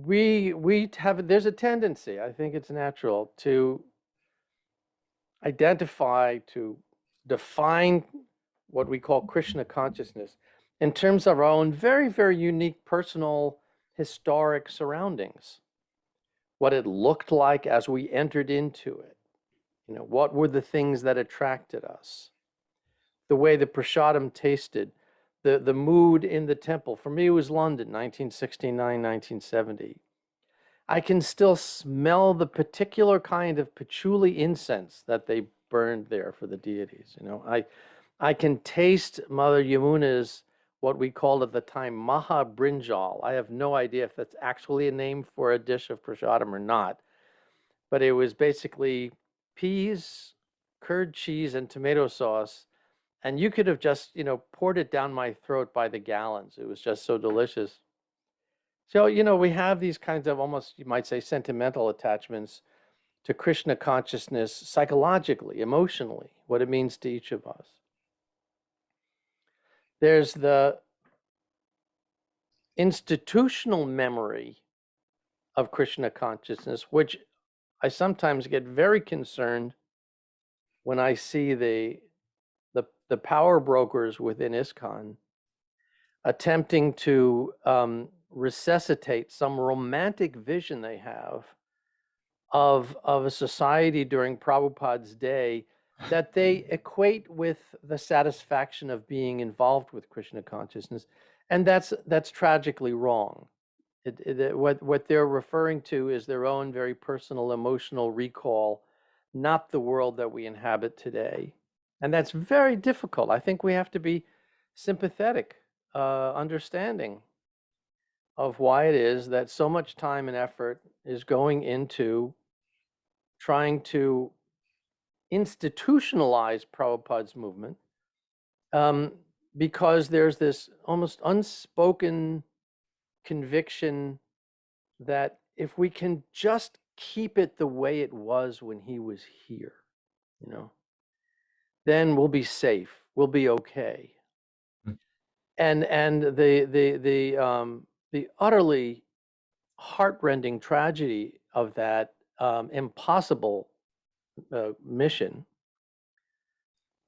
there's a tendency, I think it's natural, to identify, to define what we call Krishna consciousness in terms of our own very, very unique personal historic surroundings. What it looked like as we entered into it. What were the things that attracted us? The way the prasadam tasted, the mood in the temple. For me, it was London, 1969, 1970. I can still smell the particular kind of patchouli incense that they burned there for the deities. I can taste Mother Yamuna's, what we called at the time, Maha Brinjal. I have no idea if that's actually a name for a dish of prasadam or not, but it was basically peas, curd cheese, and tomato sauce. And you could have just, poured it down my throat by the gallons. It was just so delicious. So, we have these kinds of almost, you might say, sentimental attachments to Krishna consciousness psychologically, emotionally, what it means to each of us. There's the institutional memory of Krishna consciousness, which I sometimes get very concerned when I see the power brokers within ISKCON attempting to resuscitate some romantic vision they have of a society during Prabhupada's day that they equate with the satisfaction of being involved with Krishna consciousness, and that's tragically wrong. What they're referring to is their own very personal emotional recall, not the world that we inhabit today. And that's very difficult. I think we have to be sympathetic, understanding of why it is that so much time and effort is going into trying to institutionalize Prabhupada's movement, because there's this almost unspoken conviction that if we can just keep it the way it was when he was here, then we'll be safe, we'll be okay. And the utterly heartrending tragedy of that impossible mission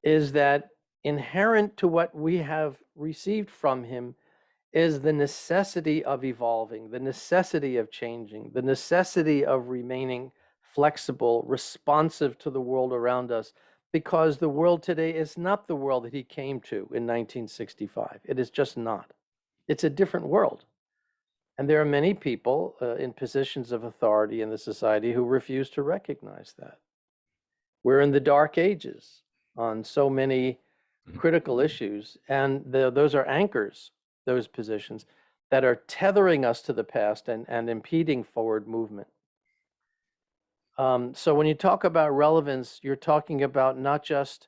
is that inherent to what we have received from him is the necessity of evolving, the necessity of changing, the necessity of remaining flexible, responsive to the world around us, because the world today is not the world that he came to in 1965. It is just not. It's a different world. And there are many people in positions of authority in the society who refuse to recognize that. We're in the dark ages on so many critical issues, and those are anchors, those positions, that are tethering us to the past and impeding forward movement. So when you talk about relevance, you're talking about not just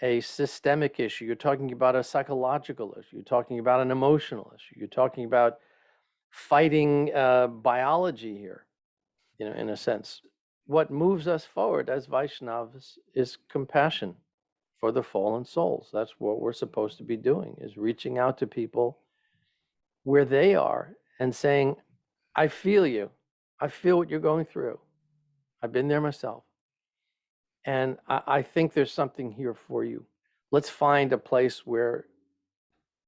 a systemic issue, you're talking about a psychological issue, you're talking about an emotional issue, you're talking about fighting biology here, in a sense. What moves us forward as Vaishnavas is compassion for the fallen souls. That's what we're supposed to be doing, is reaching out to people where they are and saying, I feel you. I feel what you're going through. I've been there myself. And I think there's something here for you. Let's find a place where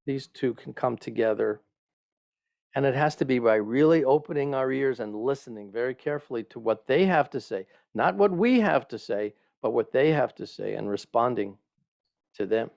these two can come together. And it has to be by really opening our ears and listening very carefully to what they have to say, not what we have to say, but what they have to say, and responding to them.